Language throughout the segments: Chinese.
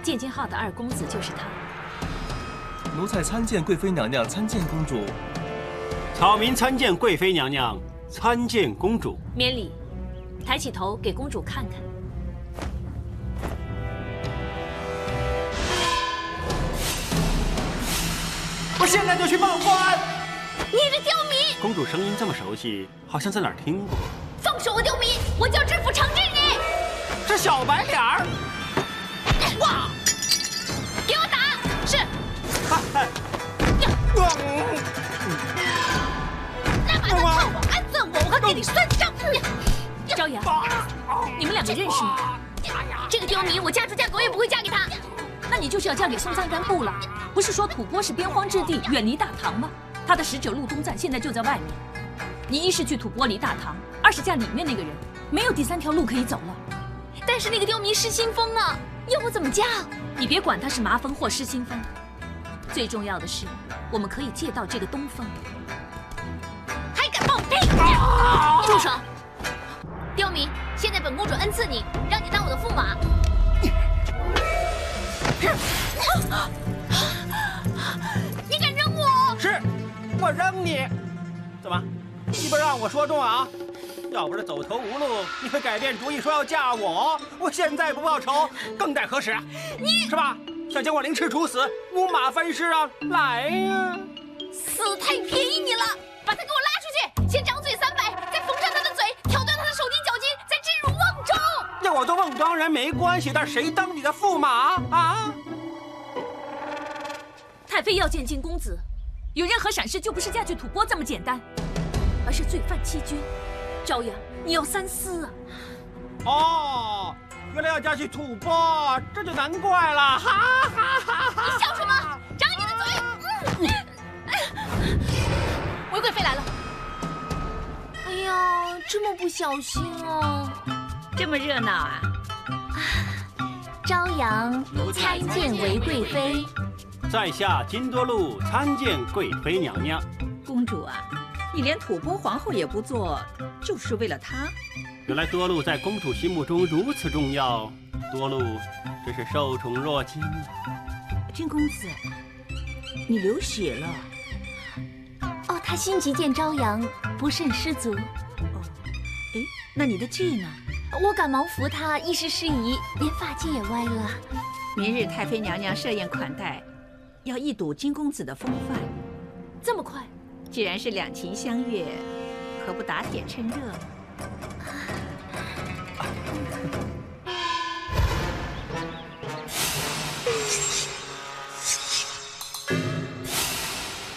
建金号的二公子就是他。奴才参见贵妃娘娘，参见公主。草民参见贵妃娘娘，参见公主。免礼，抬起头给公主看看。我现在就去报官。你这刁民！公主声音这么熟悉，好像在哪儿听过。放手，我刁民！我叫知府惩治你！是小白脸儿。哇！给我打！是。那把他套我，暗算我，我还给你算账！朝阳，你们两个认识吗？这个刁民，我嫁出嫁狗也不会嫁给他。那你就是要嫁给松赞干布了。不是说吐蕃是边荒之地，远离大唐吗？他的使者陆东赞现在就在外面。你一是去吐蕃离大唐，二是嫁里面那个人，没有第三条路可以走了。但是那个刁民失心疯啊，要我怎么嫁？你别管他是麻风或失心疯，最重要的是，我们可以借到这个东风。还敢冒昧！住手！刁民，现在本公主恩赐你，让你当我的驸马。你敢扔我？是，我扔你。怎么，你不让我说中啊？要不是走投无路，你会改变主意说要嫁我？我现在不报仇，更待何时啊？你是吧？想将我凌迟处死，五马分尸啊？来呀！死太便宜你了，把他给我拉出去，先掌嘴300，再缝上他的嘴，挑断他的手筋脚筋，再置入瓮中。要我做瓮当然没关系，但谁当你的驸马啊？太妃要见金公子，有任何闪失就不是嫁去吐蕃这么简单，而是罪犯欺君。朝阳，你要三思啊！哦，原来要嫁去吐蕃，这就难怪了，哈哈哈哈！你笑什么？长你的嘴！韦贵妃来了。哎呀，这么不小心啊！这么热闹啊！朝阳参见韦贵妃。在下金多禄参见贵妃娘娘。公主啊，你连吐蕃皇后也不做，就是为了她？原来多禄在公主心目中如此重要，多禄真是受宠若惊啊！金公子，你流血了。哦，他心急见朝阳，不慎失足。哦，哎，那你的计呢？我赶忙扶他，一时失仪，连发髻也歪了。明日太妃娘娘设宴款待，要一睹金公子的风范。这么快？既然是两情相悦，何不打铁趁热？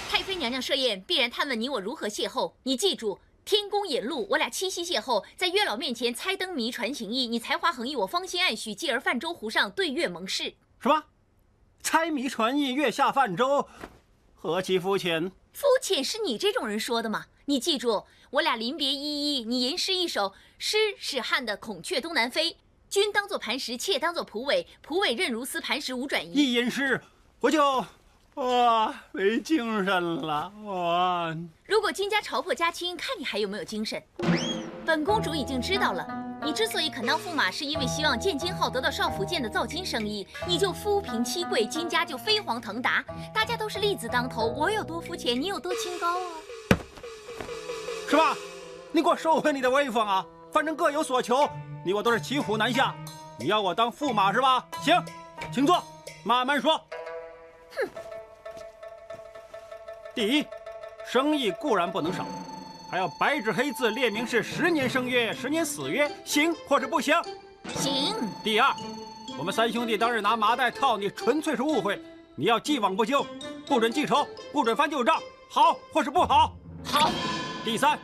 太妃娘娘设宴，必然探问你我如何邂逅。你记住，天公引路，我俩七夕邂逅，在月老面前猜灯谜传情意，你才华横溢，我芳心暗许，继而泛舟湖上对月盟誓。什么？猜谜传意，月下泛舟，何其肤浅！肤浅是你这种人说的吗？你记住，我俩临别依依，你吟诗一首，诗是汉的孔雀东南飞，君当作磐石，妾当作蒲苇，蒲苇韧如丝，磐石无转移。一吟诗，我就没精神了。如果金家朝破家倾，看你还有没有精神。本公主已经知道了，你之所以肯当驸马，是因为希望建金号得到少府建的造金生意。你就夫凭妻贵，金家就飞黄腾达，大家都是利字当头。我有多肤浅，你有多清高啊？是吧？你给我收回你的威风啊！反正各有所求，你我都是骑虎难下。你要我当驸马是吧？行，请坐，慢慢说。哼。第一，生意固然不能少，还要白纸黑字列明是10年生约，10年死约，行或是不行？行。第二，我们三兄弟当日拿麻袋套你，纯粹是误会，你要既往不咎，不准记仇，不准翻旧账，好或是不好？好。第三，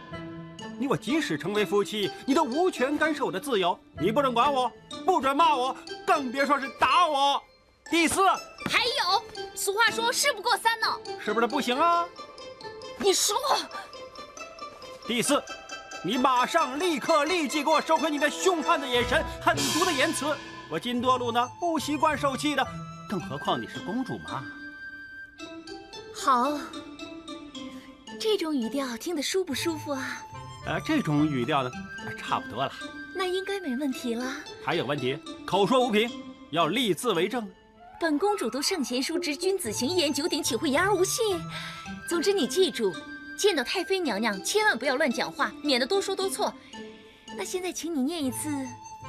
你我即使成为夫妻，你都无权干涉我的自由，你不准管我，不准骂我，更别说是打我。第四，还有，俗话说事不过3呢，是不是不行啊？你说。第四，你马上立即给我收回你那凶悍的眼神、狠毒的言辞。我金多禄呢，不习惯受气的，更何况你是公主嘛。好，这种语调听得舒不舒服啊？这种语调呢，差不多了。那应该没问题了。还有问题？口说无凭，要立字为证。本公主读圣贤书知君子行言，九鼎岂会言而无信？总之你记住，见到太妃娘娘千万不要乱讲话，免得多说多错。那现在请你念一次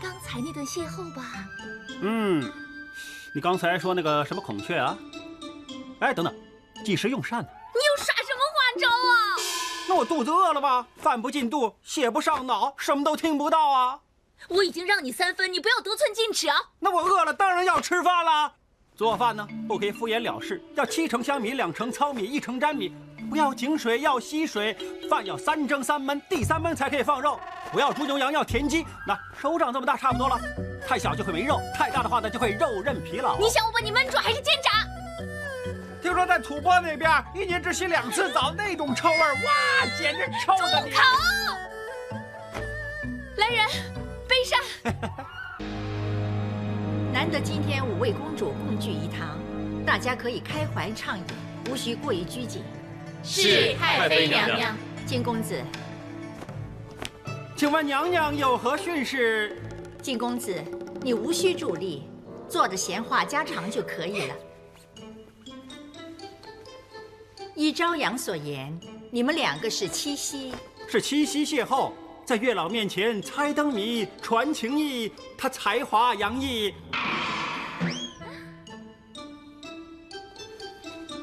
刚才那段邂逅吧。你刚才说那个什么孔雀啊？哎，等等，计时用膳呢？你又耍什么花招啊？那我肚子饿了吧？饭不进肚，血不上脑，什么都听不到啊！我已经让你3分，你不要得寸进尺啊！那我饿了，当然要吃饭了。做饭呢，不可以敷衍了事，要7成香米，2成糙米，1成粘米，不要井水，要稀水。饭要3蒸3焖，第3焖才可以放肉。不要猪牛羊，要田鸡。那手掌这么大差不多了，太小就会没肉，太大的话呢就会肉韧疲劳。你想我把你焖煮还是煎炸？听说在吐蕃那边1年只洗2次澡，那种臭味，哇，简直臭的你！住口！来人，备膳。难得今天5位公主共聚一堂，大家可以开怀畅饮，无需过于拘谨。是太妃娘娘。金公子，请问娘娘有何训示？金公子，你无需助力，坐着闲话家常就可以了。依朝阳所言，你们2个是七夕。是七夕邂逅，在月老面前猜灯谜，传情意，他才华洋溢，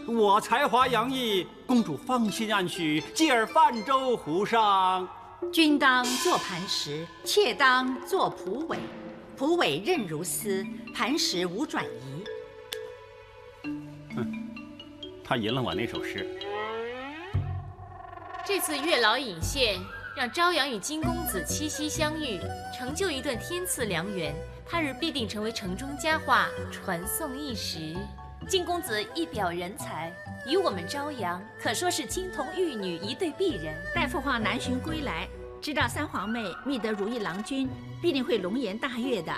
我才华洋溢，公主芳心暗许，继而泛舟湖上。君当作磐石，妾当作蒲苇，蒲苇韧如丝，磐石无转移。他吟了我那首诗。这次月老引线，让朝阳与金公子七夕相遇，成就一段天赐良缘，他日必定成为城中佳话，传颂一时。金公子一表人才，与我们朝阳可说是金童玉女一对璧人。待父皇南巡归来，知道三皇妹觅得如意郎君，必定会龙颜大悦的。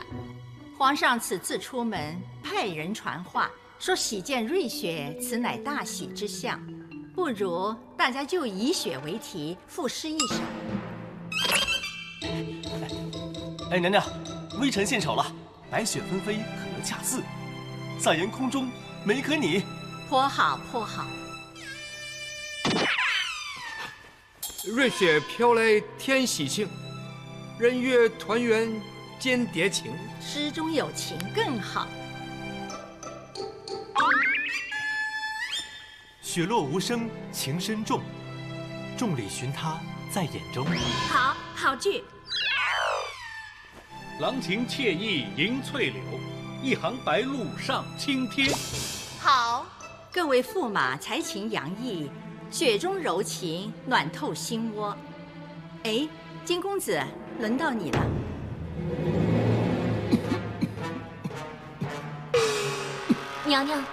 皇上此次出门，派人传话，说喜见瑞雪，此乃大喜之象。不如大家就以雪为题，赋诗一首。哎，娘娘，微臣献丑了。白雪纷飞可恰似，撒盐空中没可你。颇好，颇好。瑞雪飘来天喜庆，人月团圆间谍情。诗中有情更好。雪落无声情深重，众里寻他在眼中。好，好句。郎情妾意迎翠柳，一行白鹭上青天。好，各位驸马才情洋溢，雪中柔情暖透心窝。哎，金公子，轮到你了。娘娘，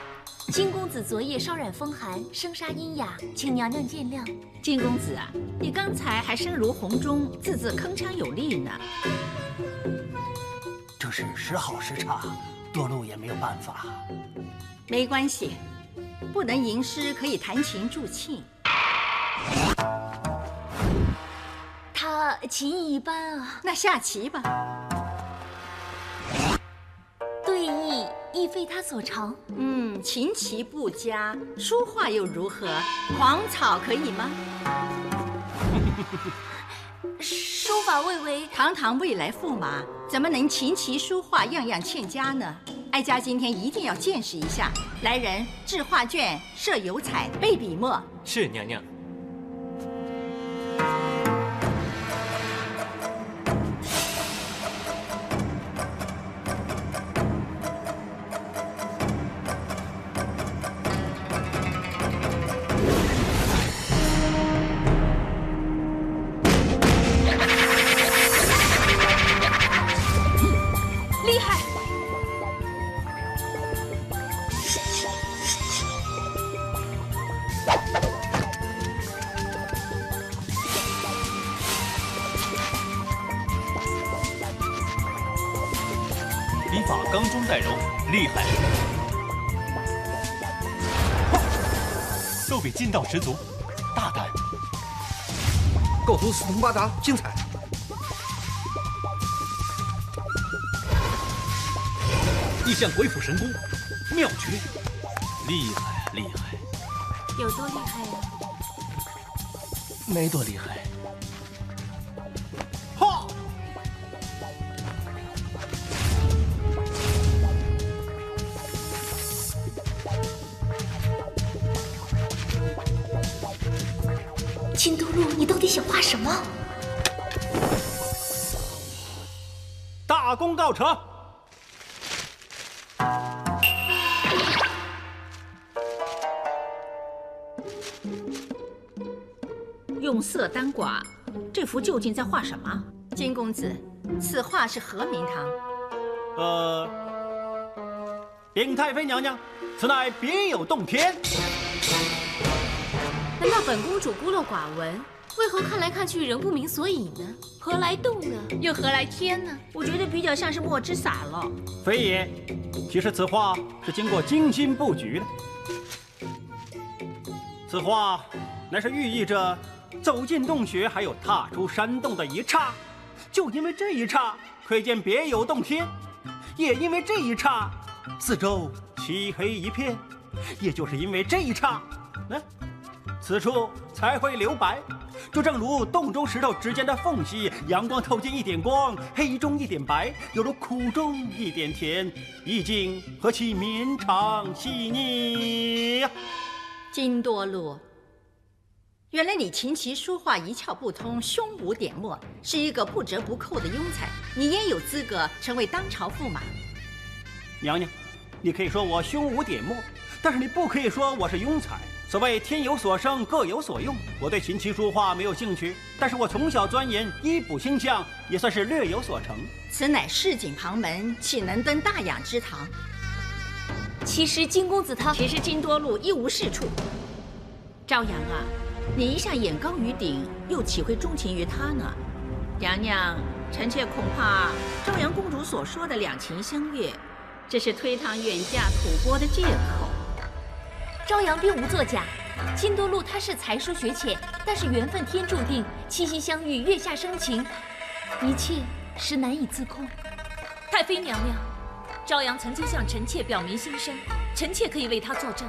金公子昨夜稍染风寒，声沙阴哑，请娘娘见谅。金公子啊，你刚才还声如洪钟，字字铿锵有力呢。这是时好时差，多禄也没有办法。没关系，不能吟诗，可以弹琴助兴。他琴艺一般啊。那下棋吧。对弈亦非他所长。琴棋不佳，书画又如何？狂草可以吗？书法未为。堂堂未来驸马，怎么能琴棋书画样样欠佳呢？哀家今天一定要见识一下。来人，制画卷，设油彩，备笔墨。是娘娘。厉害！笔法刚中带柔，厉害！奏笔劲道十足，大胆。构图四通八达，精彩。一项鬼斧神工，妙绝，厉害啊，厉害！有多厉害啊？没多厉害。哈！金都路，你到底想画什么？大功告成。用色当寡，这幅究竟在画什么？金公子，此画是何名堂？禀太妃娘娘，此乃别有洞天。难道本公主孤陋寡闻？为何看来看去仍不明所以呢？何来洞呢？又何来天呢？我觉得比较像是墨汁洒了。非也，其实此画是经过精心布局的。此画乃是寓意着走进洞穴，还有踏出山洞的一刹。就因为这一刹，窥见别有洞天；也因为这一刹，四周漆黑一片。也就是因为这一刹，此处才会留白。就正如洞中石头之间的缝隙，阳光透进一点光，黑中一点白，犹如苦中一点甜，意境何其绵长细腻呀！金多路，原来你琴棋书画一窍不通，胸无点墨，是一个不折不扣的庸才，你也有资格成为当朝驸马。娘娘，你可以说我胸无点墨，但是你不可以说我是庸才。所谓天有所生，各有所用。我对琴棋书画没有兴趣，但是我从小钻研医卜星象，也算是略有所成。此乃市井旁门，岂能登大雅之堂？其实金公子他，其实金多路一无是处。朝阳啊，你一向眼高于顶，又岂会钟情于他呢？娘娘，臣妾恐怕朝阳公主所说的两情相悦，这是推搪远嫁吐蕃的借口。朝阳并无作假，金多路他是才疏学浅，但是缘分天注定，七夕相遇，月下生情，一切实难以自控。太妃娘娘，朝阳曾经向臣妾表明心声，臣妾可以为他作证。